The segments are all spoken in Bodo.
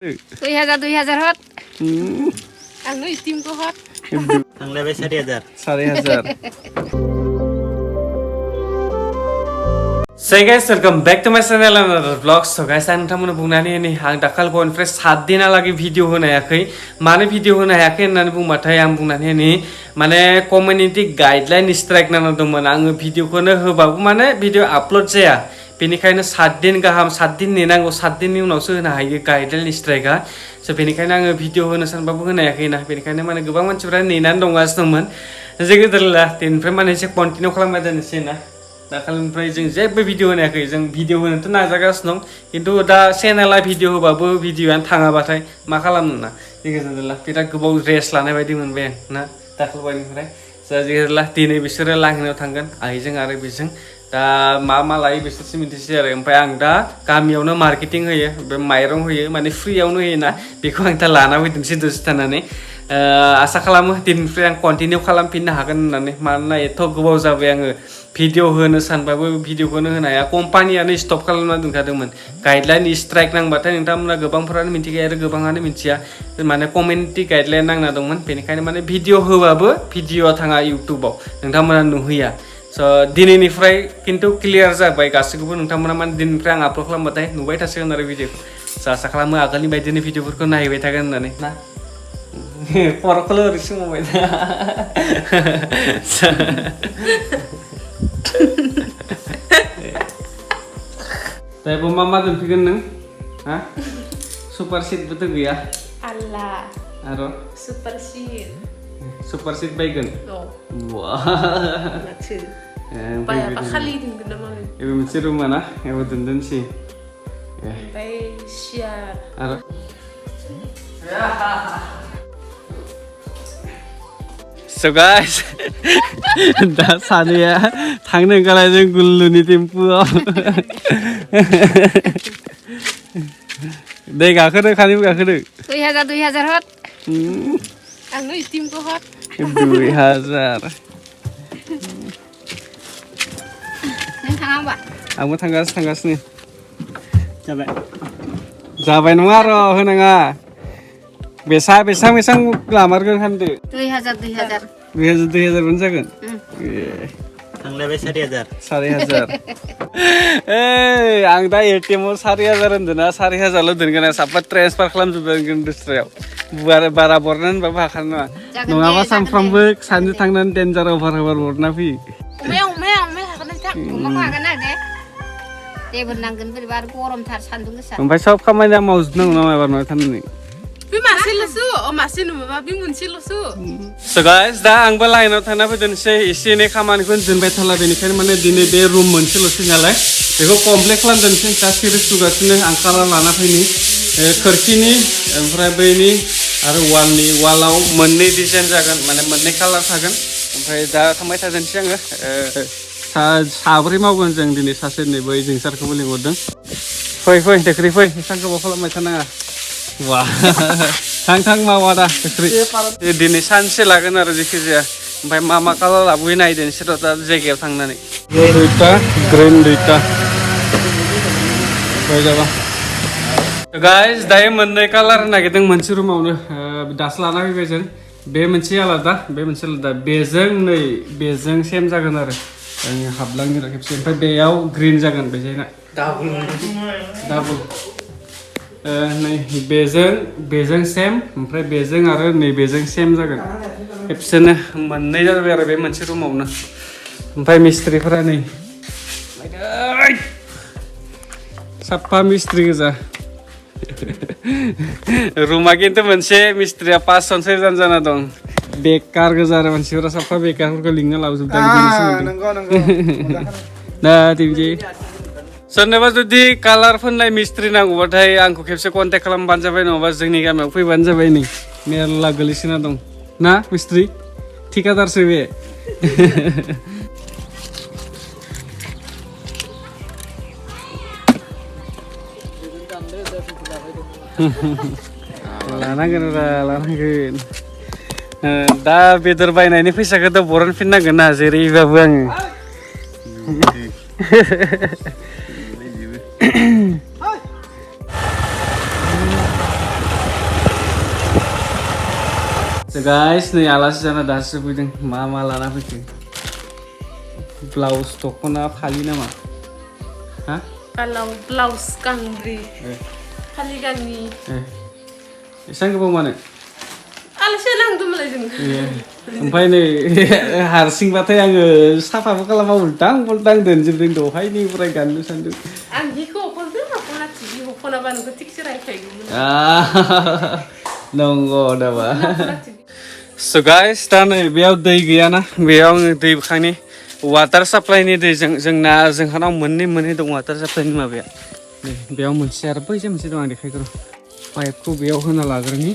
2000 hot. Anu itim ko hot. Ang level 4,000. 4,000. So guys, welcome back to my channel and another vlog. So guys, आं नोंथांमोननो बुंनानै होनि आं दाखालि बनिफ्राय 7 दिनहालागै भिडिअ होनो हायाखै। मानो भिडिअ होनो हायाखै होननानै बुंबाथाय आं बुंनानै होनि माने कमिउनिटि गाइडलाइन स्ट्राइक नांना दंमोन। आङो भिडिअखौनो होबाबो माने भिडिअ आपल'ड जाया। बेनिखायनो 7 दिन गाहाम 7 दिन नेनांगौ 7 दिननि उनावसो होनो हायो गाइडलाइन स्ट्राइकआ। स' बेनिखायनो आङो भिडिअ होनो सानबाबो होनो हायाखैना। बेनिखायनो माने गोबां मानसिफोरा नेनानै दंगासिनो दंमोन। जेखि जाया दिननिफ्राय माने एसे कन्टिनिउ खालामबाय दोननोसै ना। दाखालिनिफ्राय जों जेबो भिडिअ होनो हायाखै। जों भिडिअ होनोथ' नाजागासिनो दं। खिन्थु दा चेनेला भिडिअ होबाबो भिडिअआनो थाङाबाथाय मा खालामनो ना। जेखि जाया बिराद गोबाव रेस्ट लानाय बायदि मोनबाय आं ना दाखालिनिफ्राय। जेखि जाया दिनै बिसोरो लांहिनायाव थांगोन आइजों आरो बेजों। दा मा लायो बिसोरसो मिथिसै आरो। ओमफ्राय आं दा गामियावनो मार्केटिं होयो बे माइरं होयो माने फ्रियावनो होयोना। बेखौ आं दा लाना फैदोंसै दसे थानानै। आसा खालामो दिननिफ्राय आं कन्टिनिउ खालामफिननो हागोन होननानै। मानोना एथ' गोबाव जाबाय आङो भिडिअ होनो सानबाबो भिडिअखौनो होनो हाया। कम्पानियानो स्टप खालामना दोनखादोंमोन। गाइडलाइन स्ट्राइक नांबाथाय नोंथांमोना गोबांफोरानो मिथिखायो आरो गोबाङानो मिथिया। माने कमिउनिटि गाइडलाइन नांना दंमोन। बेनिखायनो माने भिडिअ होबाबो भिडिअआ थाङा इउटुबाव नोंथांमोना नुहैया। स' दिनैनिफ्राय खिन्थु क्लियार जाबाय गासैखौबो नोंथांमोना माने दिननिफ्राय आं आपल'ड खालामबाथाय नुबाय थासिगोन आरो भिडिअखौ। आसा खालामो आगोलनि बायदिनो भिडिअफोरखौ नायबाय थागोन होननानै ना। खर'खौल' ओरै सोमावबाय दा। दायो मा दोनफैगोन नों? हा? सुपार सिटबोथ' गैया। Allah. आरो Super sheet. सुपार सिट बायगोन? No. Wah. Maksud. Apa kali tinggal nama ni? Ibu mesti rumah nah, ibu tundun sih. Baik share. Aduh. So guys, dah sana ya, thangnya kalau aja gulu nih tempu. Deh gak kena, kali gak kena. 2000 hot. Anu itim ko hot. 2000. Neng tang apa? Aku tanggas nih. Coba. Jabai nunggu aro, henengah. Besang lamarkan kan tuh. 2000. 2000 pun jagan. Ang level 4,000. 4,000. Ang dah ATM 4,000 andana 4,000 lo dengan sahabat transfer kelam juga dengan industrial. Barabornan bapak karena nunggu sampai sanjut tangan danger over nafi. Umeh karena cak, umeh karena deh. Dia benangkan beribar korom tar sandung kesat. Sampai sob kamanya mau nung nama baru nanti nih. Masih nunggu babi muncul su. So guys, dah ang balai no thana pun sih isi ini kaman kun jumpai thala benikkan mana dini be room muncul sih nyalai. Beko kompleks lan dan sih tas kiri juga sih angkara lana ini. Kerci ni, frame ini, ada wall ni, walau mana desain jagan, mana color jagan. Sampai dah sampai sajen sih enggak. Sabri mau kan jeng dini sasen nih boy jeng sar kebuli ngodeng. Foi, dekri foi, sang kebokol macam mana? Wah, tang mau ada dekri. Dini sanse lagan ada jikir ya. Sampai mama kalau labuin aja dini serta jaga tang nani. Duita, green duita. Foi jawab. So guys, dah mana color nak kita mencuri rumah ni, das lana ni bezen. Be mencuri alada, bezeng ni, bezeng same jagan ada. Yang hablang ni rakip sampai beyau green jagan bezena. Double. Nih bezeng same, sampai bezeng ada nih bezeng same jagan. Epsena mana jadi biar be mencuri rumah na. Sampai misteri pernah nih. Siapa misteri ke rumah kita mense misteri apa sonse jangan dong bekar ke zara mense orang siapa bekar ke lingga lau sudah nah tinggi so nebas di color pun lai misteri nang wadai angku kepse kontak kalam banja bayi nobas jengni kami aku banja bayi ni merla gelisina dong nah misteri ठिकादार से भी लानांगोन दा बेदर बायनायनि फैसाखौथ' बरनफिननांगोन ना जेरैबाबो आङो So guys, नै आलासि जाना दासो फैदों मा लाना फैखो ब्लाउस दख'ना फालि नामा हा kalau blouse kangri kali gangi एसां गोबाव मानो आलासि लांदों मालाय जों ओमफ्राय नै हारसिंबाथाय आङो साफाबो खालामा उल्टां उल्टां दोनजोबदों दहायनिफ्राय गाननो सानदों आं हिखौ हखनदों हखना टिभि हखनाबा नोंखौ थिगसे रायखायगौमोन नंगौ नामा So guys, दा नै बेयाव दै गैयाना बेयाव आङो दै बोखांनि वाटार साप्लाइनि दैजों जोंहानाव मोननै दं वाटार साप्लाइनि माबाया नै बेयाव मोनसे आरो बैजा मोनसे दं आं देखायगोन पाइपखौ बेयाव होना लाग्रोनि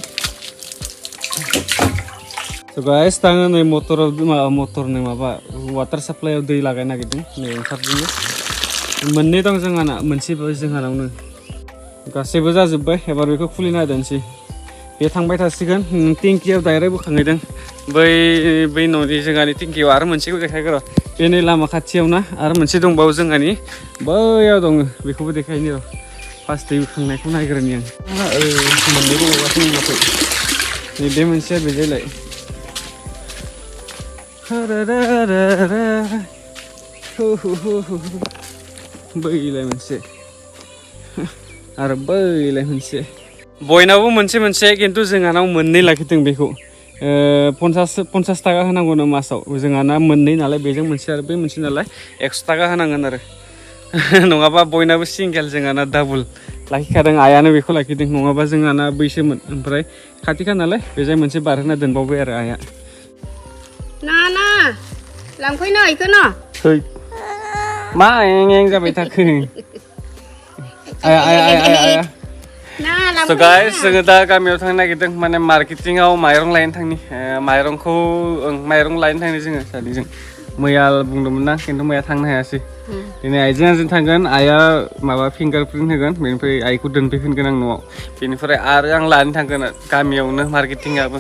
So guys, दा नै मटरनि माबा वाटार साप्लाइयाव दै लागायनो नागिरदों नै ओंखारदों मोननै दं जोंहाना मोनसेबो जोंहानावनो गासैबो जाजोब्बाय एबार बेखौ खुलिना दोनसै बे थांबाय थासिगोन टेंकियाव डाइरेक्ट बोखांहैदों बै न'नि जोंहानि टेंकियाव आरो मोनसेखौ देखायगोन बे नै लामा खाथियाव ना आरो मोनसे दंबावो जोंहानि बैयाव दङ बेखौबो देखायनि र' फार्स्ट दै बोखांनायखौ नायग्रोनि आं मोननै दङगासिनो माथो नै बे मोनसेया बेजायलाय बैलाय मोनसे आरो बैलाय मोनसे बयनावबो मोनसे खिन्थु जोंहानाव मोननै लाखिदों बेखौ 50 थाखा होनांगौनो मासाव जोंहाना मोननै नालाय बेजों मोनसे आरो बै मोनसे नालाय 100 थाखा होनांगोन आरो नङाबा बयनाबो सिंगेल जोंहाना डाबल लाखिखादों आयानो बेखौ लाखिदों नङाबा जोंहाना बैसोमोन ओमफ्राय खाथिखा नालाय बेजों मोनसे बारहोना दोनबावबाय आरो आया ना लांफैनो इखौ न मा एं जाबाय थाखो आया So guys, जोङो दा गामियाव थांनो नागिरदों माने मार्केटिंआव माइरं लायनो थांनि माइरं लायनो थांनि जोङो सानैजों मैया बुंदोंमोन ना खिन्थु मैया थांनो हायासै दिनै आइजों जों थांगोन आइया माबा फिंगारप्रिन्ट होगोन बेनिफ्राय आइखौ दोनफैफिनगोन आं न'आव बेनिफ्राय आरो आं लानो थांगोन गामियावनो मार्केटिंआबो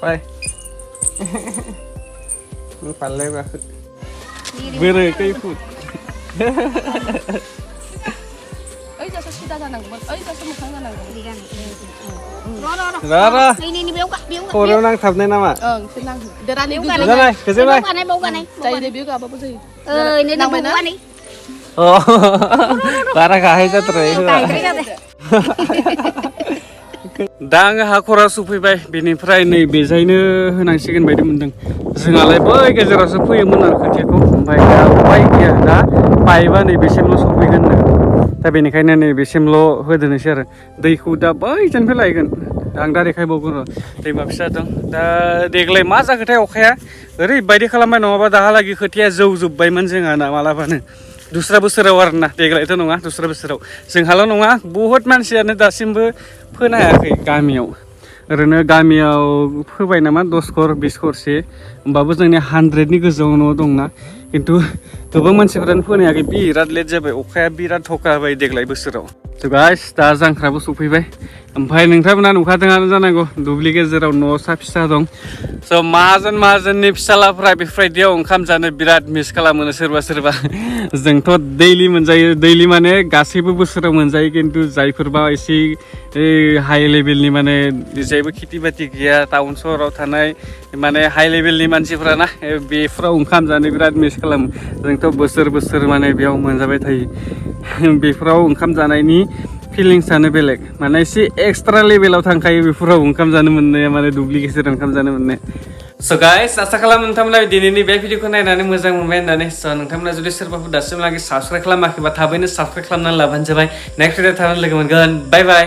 Bye. Paling aku beri kayak food. jasa sudah sana buat jasa mukhang sana Rara ini biếu cả Cô đang thập nên nama senang derani biếu dulu cả này cái gì này này bố cả này cai dia biếu apa sih ini bố cả này oh para kahit sa tray दा आङो हाखरा सफैबाय बेनिफ्राय नै बेजायनो होनांसिगोन बायदि मोनदों जोंहालाय बै गेजेरावसो फैयोमोन आरो खोथियाखौ ओमफ्राय दा उपाय गैया दा पाइपआ नैबेसिमल' सफैगोन दा बेनिखायनो नैबेसिमल' होदोनोसै आरो दैखौ दा बैजोंनिफ्राय लायगोन आं दा देखायबावगोन र' दैमा फिसा दं दा देग्लाय मा जाखोथाय अखाया ओरैबायदि खालामबाय नङाबा दाहालागि खोथिया जौजोब्बायमोन जोंहाना मालाबानो दुस्रा बोसोराव आरोना देग्लायथ' नङा दुस्रा बोसोराव जोंहाल' नङा बहुत मानसियानो दासिमबो फोनो हायाखै गामियाव ओरैनो गामियाव फोबाय नामा 10 घर 20 घरसे होमबाबो जोंनि 100नि गोजौआव न' दंना खिन्थु गोबां मानसिफोरानो फोनो हायाखै बिराद लेट जाबाय अखाया बिराद हखाबाय देग्लाय बोसोराव So guys, दा जांख्राबो सफैबाय ओमफ्राय नोंथांमोना नुखादोंआनो जानांगौ दुब्लि गेजेराव न' फिसा दं स' माहाजोननि फिसालाफ्रा बेफोरबायदियाव ओंखाम जानो बिराद मिस खालामो सोरबा जोंथ' दैलि मोनजायो दैलि माने गासैबो बोसोराव मोनजायो खिन्थु जायफोरबा एसे हाई लेभेलनि माने जेबो खेथि बाथि गैया टाउन सहराव थानाय माने हाई लेभेलनि मानसिफोरा ना बेफोराव ओंखाम जानो बिराद मिस खालामो जोंथ' बोसोर माने बेयाव मोनजाबाय थायो बेफोराव ओंखाम जानायनि फिलिंसानो बेलेग माने एसे एक्सट्रा लेभेलाव थांखायो बेफोराव ओंखाम जानो मोननाया माने दुब्लि गेजेराव ओंखाम जानो मोननाया So guys, आसा खालामो नोंथांमोना दिनैनि बे भिडिअखौ नायनानै मोजां मोनबाय होननानै नोंथांमोना जुदि सोरबाफोर दासिमहालागै साबस्क्राइब खालामाखैबा थाबैनो साबस्क्राइब खालामनानै लाबानो जाबाय नेक्स्ट भिडिअ थानानै लोगो मोनगोन बाय बाय